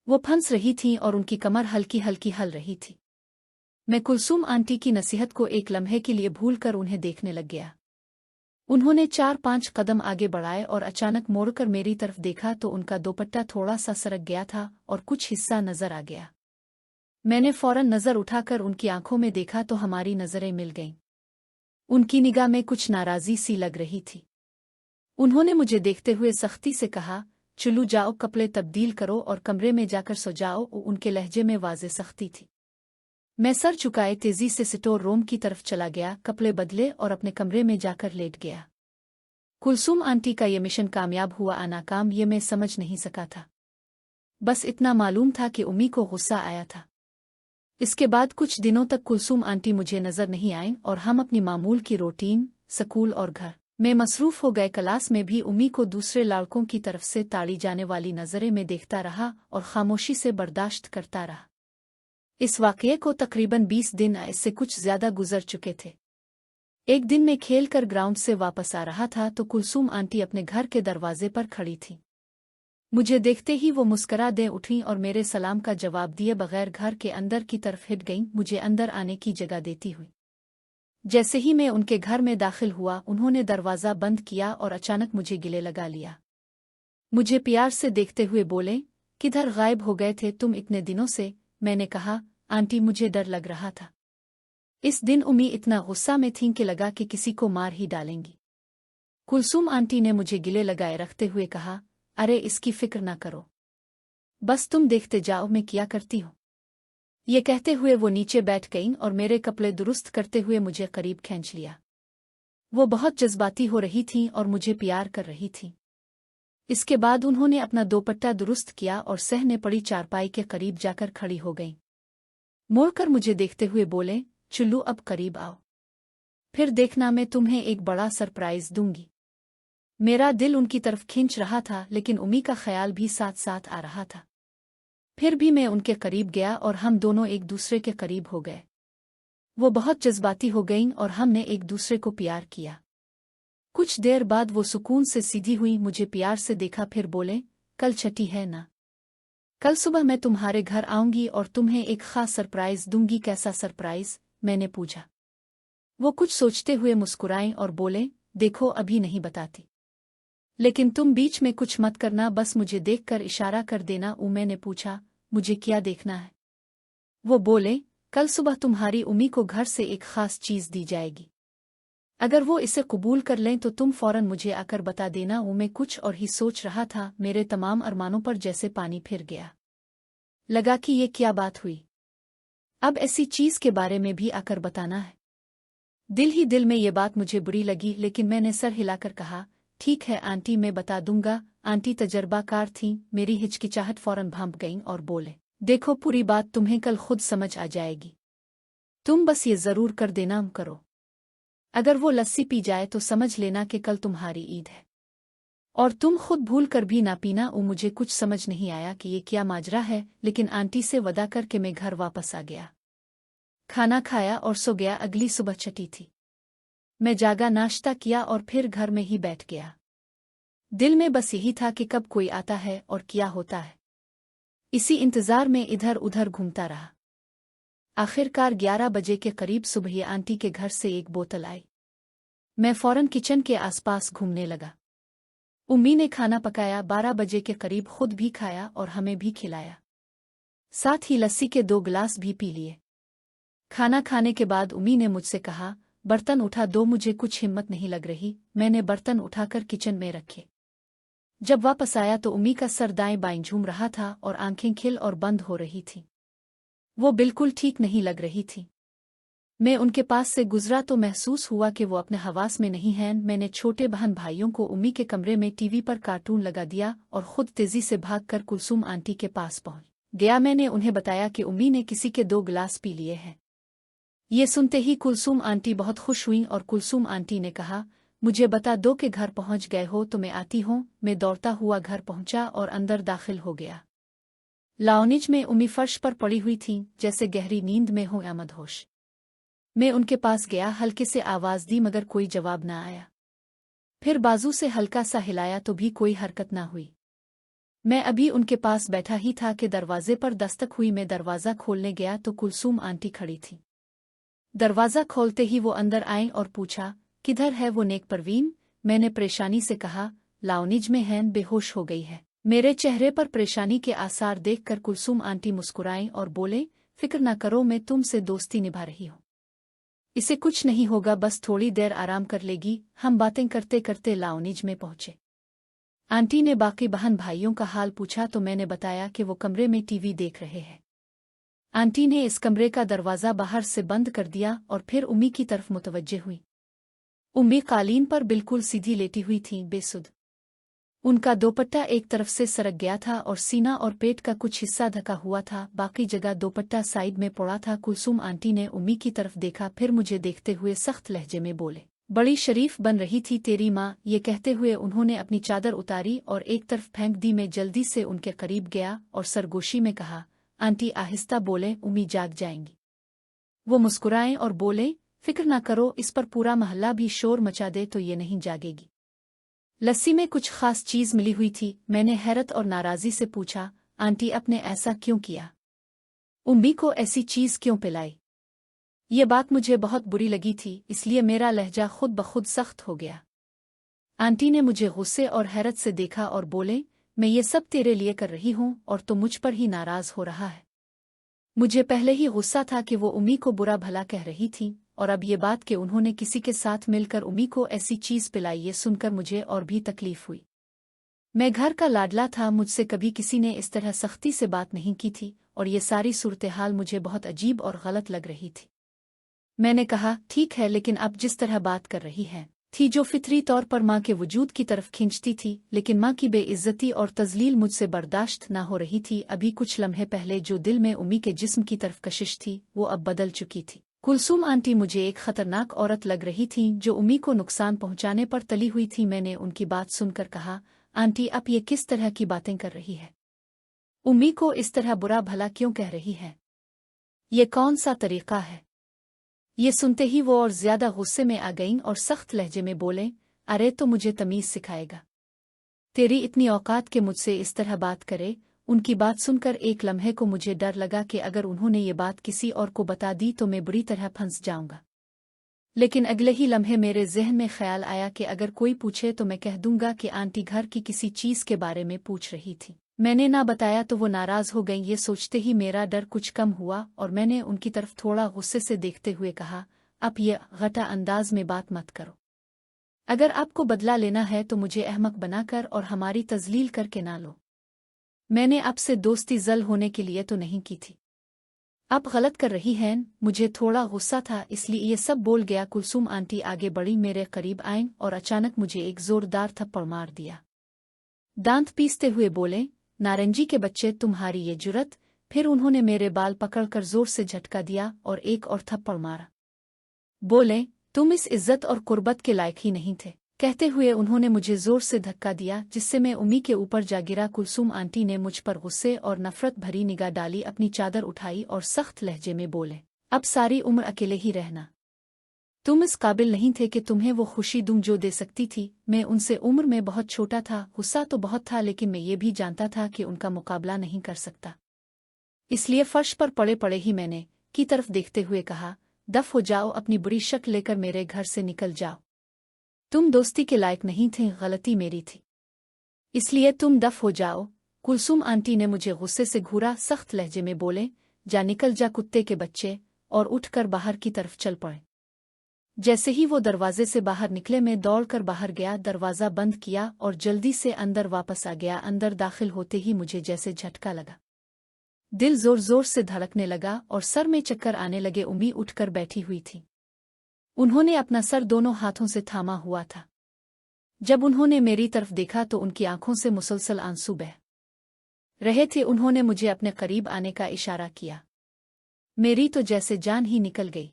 वो फंस रही थीं और उनकी कमर हल्की हल्की हल रही थी। मैं कुलसूम आंटी की नसीहत को एक लम्हे के लिए भूल कर उन्हें देखने लग गया। उन्होंने 4-5 कदम आगे बढ़ाए और अचानक मोड़कर मेरी तरफ देखा तो उनका दोपट्टा थोड़ा सा सरक गया था और कुछ हिस्सा नजर आ गया। मैंने फौरन नजर उठाकर उनकी आंखों में देखा तो हमारी नजरें मिल गईं। उनकी निगाह में कुछ नाराजी सी लग रही थी। उन्होंने मुझे देखते हुए सख्ती से कहा, चलू जाओ, कपड़े तब्दील करो और कमरे में जाकर सो जाओ। उनके लहजे में वाज़े सख्ती थी। मैं सर झुकाए तेजी से स्टोर रूम की तरफ चला गया, कपड़े बदले और अपने कमरे में जाकर लेट गया। कुलसूम आंटी का ये मिशन कामयाब हुआ या नाकाम ये मैं समझ नहीं सका था। बस इतना मालूम था कि उम्मी को गुस्सा आया था। इसके बाद कुछ दिनों तक कुलसूम आंटी मुझे नजर नहीं आईं और हम अपनी मामूल की रूटीन, स्कूल और घर में मसरूफ हो गए। क्लास में भी उम्मी को दूसरे लड़कों की तरफ से ताड़ी जाने वाली नजरें में देखता रहा और खामोशी से बर्दाश्त करता रहा। इस वाकये को तकरीबन 20 दिन इससे कुछ ज्यादा गुजर चुके थे। एक दिन मैं खेल कर ग्राउंड से वापस आ रहा था तो कुलसूम आंटी अपने घर के दरवाजे पर खड़ी थी। मुझे देखते ही वो मुस्करा दे उठीं और मेरे सलाम का जवाब दिए बगैर घर के अंदर की तरफ हिट गईं, मुझे अंदर आने की जगह देती हुई। जैसे ही मैं उनके घर में दाखिल हुआ उन्होंने दरवाज़ा बंद किया और अचानक मुझे गिले लगा लिया। मुझे प्यार से देखते हुए बोले, किधर गायब हो गए थे तुम इतने दिनों से? मैंने कहा, आंटी मुझे डर लग रहा था। इस दिन उम्मी इतना गुस्सा में थीं कि लगा कि किसी को मार ही डालेंगी। कुलसूम आंटी ने मुझे गिले लगाए रखते हुए कहा, अरे इसकी फिक्र ना करो, बस तुम देखते जाओ मैं क्या करती हूँ। ये कहते हुए वो नीचे बैठ गईं और मेरे कपड़े दुरुस्त करते हुए मुझे करीब खींच लिया। वो बहुत जज्बाती हो रही थीं और मुझे प्यार कर रही थीं। इसके बाद उन्होंने अपना दोपट्टा दुरुस्त किया और सहने पड़ी चारपाई के करीब जाकर खड़ी हो गईं। मुड़कर मुझे देखते हुए बोले, चुल्लू अब करीब आओ, फिर देखना मैं तुम्हें एक बड़ा सरप्राइज दूंगी। मेरा दिल उनकी तरफ खींच रहा था लेकिन उम्मी का ख्याल भी साथ साथ आ रहा था। फिर भी मैं उनके करीब गया और हम दोनों एक दूसरे के करीब हो गए। वो बहुत जज्बाती हो गईं और हमने एक दूसरे को प्यार किया। कुछ देर बाद वो सुकून से सीधी हुई, मुझे प्यार से देखा, फिर बोले, कल छठी है ना? कल सुबह मैं तुम्हारे घर आऊंगी और तुम्हें एक खास सरप्राइज दूंगी। कैसा सरप्राइज? मैंने पूछा। वो कुछ सोचते हुए मुस्कुराईं और बोले, देखो अभी नहीं बताती, लेकिन तुम बीच में कुछ मत करना, बस मुझे देखकर इशारा कर देना। मैंने पूछा, मुझे क्या देखना है? वो बोले, कल सुबह तुम्हारी उम्मी को घर से एक खास चीज दी जाएगी। अगर वो इसे कबूल कर लें तो तुम फौरन मुझे आकर बता देना। मैं कुछ और ही सोच रहा था, मेरे तमाम अरमानों पर जैसे पानी फिर गया। लगा कि ये क्या बात हुई, अब ऐसी चीज के बारे में भी आकर बताना है। दिल ही दिल में ये बात मुझे बुरी लगी, लेकिन मैंने सर हिलाकर कहा, ठीक है आंटी, मैं बता दूंगा। आंटी तजर्बाकार थीं, मेरी हिचकिचाहट फौरन भांप गईं और बोले, देखो पूरी बात तुम्हें कल खुद समझ आ जाएगी, तुम बस ये जरूर कर देना करो। अगर वो लस्सी पी जाए तो समझ लेना कि कल तुम्हारी ईद है, और तुम खुद भूल कर भी ना पीना। मुझे कुछ समझ नहीं आया कि ये क्या माजरा है, लेकिन आंटी से वदा करके मैं घर वापस आ गया, खाना खाया और सो गया। अगली सुबह छठी थी। मैं जागा, नाश्ता किया और फिर घर में ही बैठ गया। दिल में बस यही था कि कब कोई आता है और क्या होता है। इसी इंतजार में इधर उधर घूमता रहा। आखिरकार 11 बजे के करीब सुबह आंटी के घर से एक बोतल आई। मैं फौरन किचन के आसपास घूमने लगा। उम्मी ने खाना पकाया, 12 बजे के करीब खुद भी खाया और हमें भी खिलाया, साथ ही लस्सी के 2 गिलास भी पी लिए। खाना खाने के बाद उम्मी ने मुझसे कहा, बर्तन उठा दो, मुझे कुछ हिम्मत नहीं लग रही। मैंने बर्तन उठाकर किचन में रखे। जब वापस आया तो उम्मी का सर दाएं बाएं झूम रहा था और आंखें खिल और बंद हो रही थीं। वो बिल्कुल ठीक नहीं लग रही थी। मैं उनके पास से गुजरा तो महसूस हुआ कि वो अपने हवास में नहीं हैं। मैंने छोटे बहन भाइयों को उम्मी के कमरे में टीवी पर कार्टून लगा दिया और खुद तेजी से भागकर कुलसूम आंटी के पास पहुंच गया। मैंने उन्हें बताया कि उम्मी ने किसी के 2 गिलास पी लिए हैं। ये सुनते ही कुलसूम आंटी बहुत खुश हुईं और कुलसूम आंटी ने कहा, मुझे बता दो कि घर पहुंच गए हो तो मैं आती हूँ। मैं दौड़ता हुआ घर पहुंचा और अंदर दाखिल हो गया। लाउंज में उम्मी फर्श पर पड़ी हुई थीं, जैसे गहरी नींद में हो या मदहोश। मैं उनके पास गया, हल्के से आवाज दी मगर कोई जवाब न आया। फिर बाजू से हल्का सा हिलाया तो भी कोई हरकत न हुई। मैं अभी उनके पास बैठा ही था कि दरवाजे पर दस्तक हुई। मैं दरवाज़ा खोलने गया तो कुलसूम आंटी खड़ी थी। दरवाज़ा खोलते ही वो अंदर आए और पूछा, किधर है वो नेक परवीन? मैंने परेशानी से कहा, लाउनिज में है, बेहोश हो गई है। मेरे चेहरे पर परेशानी के आसार देखकर कुलसूम आंटी मुस्कुराईं और बोले, फिक्र न करो, मैं तुमसे दोस्ती निभा रही हूँ। इसे कुछ नहीं होगा, बस थोड़ी देर आराम कर लेगी। हम बातें करते करते लाउनिज में पहुंचे। आंटी ने बाकी बहन भाइयों का हाल पूछा तो मैंने बताया कि वो कमरे में टीवी देख रहे हैं। आंटी ने इस कमरे का दरवाज़ा बाहर से बंद कर दिया और फिर उम्मी की तरफ मुतवज्जे हुई। उम्मी कालीन पर बिल्कुल सीधी लेटी हुई थीं, बेसुध। उनका दोपट्टा एक तरफ से सरक गया था और सीना और पेट का कुछ हिस्सा ढका हुआ था, बाकी जगह दोपट्टा साइड में पड़ा था। कुलसूम आंटी ने उम्मी की तरफ देखा, फिर मुझे देखते हुए सख्त लहजे में बोले, बड़ी शरीफ बन रही थी तेरी माँ। ये कहते हुए उन्होंने अपनी चादर उतारी और एक तरफ फेंक दी। मैं जल्दी से उनके करीब गया और सरगोशी में कहा, आंटी आहिस्ता बोले, उम्मी जाग जाएंगी। वो मुस्कुराएं और बोले, फिक्र ना करो, इस पर पूरा मोहल्ला भी शोर मचा दे तो ये नहीं जागेगी। लस्सी में कुछ खास चीज मिली हुई थी। मैंने हैरत और नाराजी से पूछा, आंटी आपने ऐसा क्यों किया? उम्मी को ऐसी चीज क्यों पिलाई? ये बात मुझे बहुत बुरी लगी थी, इसलिए मेरा लहजा खुद ब खुद सख्त हो गया। आंटी ने मुझे गुस्से और हैरत से देखा और बोले, मैं ये सब तेरे लिए कर रही हूँ और तो मुझ पर ही नाराज हो रहा है। मुझे पहले ही गुस्सा था कि वो उम्मी को बुरा भला कह रही थी, और अब ये बात कि उन्होंने किसी के साथ मिलकर उम्मी को ऐसी चीज पिलाई, ये सुनकर मुझे और भी तकलीफ हुई। मैं घर का लाडला था, मुझसे कभी किसी ने इस तरह सख्ती से बात नहीं की थी और ये सारी सूरत-ए-हाल मुझे बहुत अजीब और गलत लग रही थी। मैंने कहा, ठीक है, लेकिन अब जिस तरह बात कर रही है थी जो फितरी तौर पर माँ के वजूद की तरफ खींचती थी, लेकिन माँ की बेइज्जती और तजलील मुझसे बर्दाश्त न हो रही थी। अभी कुछ लम्हे पहले जो दिल में उम्मी के जिस्म की तरफ कशिश थी वो अब बदल चुकी थी। कुलसूम आंटी मुझे एक खतरनाक औरत लग रही थी जो उम्मी को नुकसान पहुंचाने पर तली हुई थी। मैंने उनकी बात सुनकर कहा, आंटी आप ये किस तरह की बातें कर रही है? उम्मी को इस तरह बुरा भला क्यों कह रही है? ये कौन सा तरीका है? ये सुनते ही वो और ज्यादा गुस्से में आ गईं और सख्त लहजे में बोले, अरे तो मुझे तमीज सिखाएगा? तेरी इतनी औकात के मुझसे इस तरह बात करे? उनकी बात सुनकर एक लम्हे को मुझे डर लगा कि अगर उन्होंने ये बात किसी और को बता दी तो मैं बुरी तरह फंस जाऊंगा। लेकिन अगले ही लम्हे मेरे ज़हन में ख्याल आया कि अगर कोई पूछे तो मैं कह दूंगा कि आंटी घर की किसी चीज़ के बारे में पूछ रही थी। मैंने ना बताया तो वो नाराज हो गई। ये सोचते ही मेरा डर कुछ कम हुआ और मैंने उनकी तरफ थोड़ा गुस्से से देखते हुए कहा, अब ये घटा अंदाज में बात मत करो। अगर आपको बदला लेना है तो मुझे अहमक बनाकर और हमारी तजलील करके ना लो। मैंने आपसे दोस्ती जल होने के लिए तो नहीं की थी। आप गलत कर रही हैं। मुझे थोड़ा गुस्सा था इसलिए ये सब बोल गया। कुलसूम आंटी आगे बढ़ी, मेरे करीब आईं और अचानक मुझे एक जोरदार थप्पड़ मार दिया। दांत पीसते हुए बोले, नारंगी के बच्चे, तुम्हारी ये जुर्रत! फिर उन्होंने मेरे बाल पकड़कर जोर से झटका दिया और एक और थप्पड़ मारा। बोले, तुम इस इज्जत और कुर्बत के लायक ही नहीं थे। कहते हुए उन्होंने मुझे जोर से धक्का दिया जिससे मैं उम्मी के ऊपर जा गिरा। कुलसूम आंटी ने मुझ पर गुस्से और नफरत भरी निगाह डाली, अपनी चादर उठाई और सख्त लहजे में बोले, अब सारी उम्र अकेले ही रहना। तुम इस काबिल नहीं थे कि तुम्हें वो खुशी दूं जो दे सकती थी। मैं उनसे उम्र में बहुत छोटा था, गुस्सा तो बहुत था, लेकिन मैं ये भी जानता था कि उनका मुकाबला नहीं कर सकता। इसलिए फर्श पर पड़े पड़े ही मैंने की तरफ देखते हुए कहा, दफ हो जाओ, अपनी बुरी शक्ल लेकर मेरे घर से निकल जाओ। तुम दोस्ती के लायक नहीं थे, गलती मेरी थी, इसलिए तुम दफ हो जाओ। कुलसूम आंटी ने मुझे गुस्से से घूरा, सख्त लहजे में बोले, जा निकल जा कुत्ते के बच्चे, और उठकर बाहर की तरफ चल पड़े। जैसे ही वो दरवाजे से बाहर निकले मैं दौड़कर बाहर गया, दरवाज़ा बंद किया और जल्दी से अंदर वापस आ गया। अंदर दाखिल होते ही मुझे जैसे झटका लगा, दिल जोर जोर से धड़कने लगा और सर में चक्कर आने लगे। उम्मी उठकर बैठी हुई थी। उन्होंने अपना सर दोनों हाथों से थामा हुआ था। जब उन्होंने मेरी तरफ देखा तो उनकी आंखों से मुसलसल आंसू बह रहे थे। उन्होंने मुझे अपने करीब आने का इशारा किया। मेरी तो जैसे जान ही निकल गई।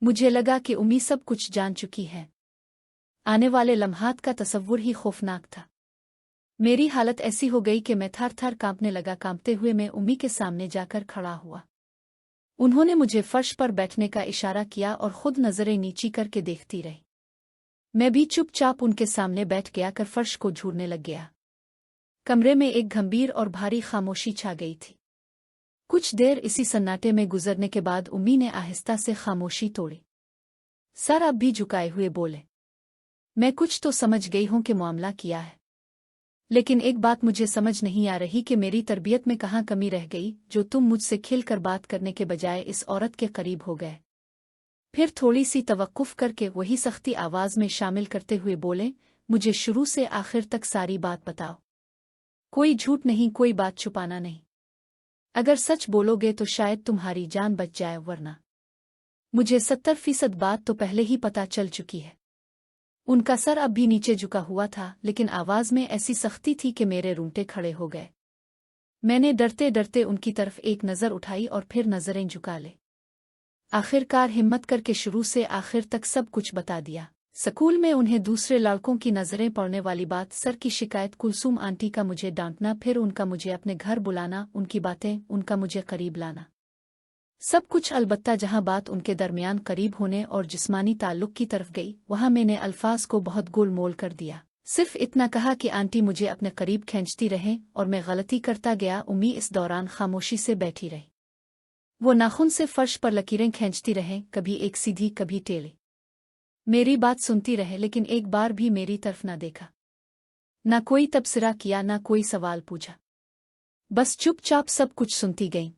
मुझे लगा कि उम्मी सब कुछ जान चुकी है। आने वाले लम्हात का तसव्वुर ही खौफनाक था। मेरी हालत ऐसी हो गई कि मैं थर थर कांपने लगा। कांपते हुए मैं उम्मी के सामने जाकर खड़ा हुआ। उन्होंने मुझे फर्श पर बैठने का इशारा किया और खुद नजरें नीची करके देखती रही। मैं भी चुपचाप उनके सामने बैठ गया कर फर्श को झूरने लग गया। कमरे में एक गंभीर और भारी खामोशी छा गई थी। कुछ देर इसी सन्नाटे में गुजरने के बाद उम्मी ने आहिस्ता से खामोशी तोड़ी। सर अब भी झुकाए हुए बोले, मैं कुछ तो समझ गई हूं कि मामला किया है, लेकिन एक बात मुझे समझ नहीं आ रही कि मेरी तरबियत में कहाँ कमी रह गई जो तुम मुझसे खिलकर बात करने के बजाय इस औरत के करीब हो गए। फिर थोड़ी सी तवक्कुफ करके वही सख्ती आवाज में शामिल करते हुए बोले, मुझे शुरू से आखिर तक सारी बात बताओ। कोई झूठ नहीं, कोई बात छुपाना नहीं। अगर सच बोलोगे तो शायद तुम्हारी जान बच जाए, वरना मुझे 70% बात तो पहले ही पता चल चुकी है। उनका सर अब भी नीचे झुका हुआ था, लेकिन आवाज में ऐसी सख्ती थी कि मेरे रूंगटे खड़े हो गए। मैंने डरते डरते उनकी तरफ एक नज़र उठाई और फिर नज़रें झुका ले। आखिरकार हिम्मत करके शुरू से आखिर तक सब कुछ बता दिया। स्कूल में उन्हें दूसरे लड़कों की नज़रें पड़ने वाली बात, सर की शिकायत, कुलसूम आंटी का मुझे डांटना, फिर उनका मुझे अपने घर बुलाना, उनकी बातें, उनका मुझे करीब लाना, सब कुछ। अलबत्ता जहां बात उनके दरमियान करीब होने और जिस्मानी ताल्लुक की तरफ गई, वहां मैंने अल्फाज को बहुत गोलमोल कर दिया। सिर्फ इतना कहा कि आंटी मुझे अपने करीब खींचती रहें और मैं गलती करता गया। उम्मी इस दौरान खामोशी से बैठी रही। वो नाखून से फर्श पर लकीरें खींचती रहें, कभी एक सीधी कभी टेढ़ी। मेरी बात सुनती रहे, लेकिन एक बार भी मेरी तरफ न देखा, न कोई तबसरा किया, न कोई सवाल पूछा। बस चुपचाप सब कुछ सुनती गईं।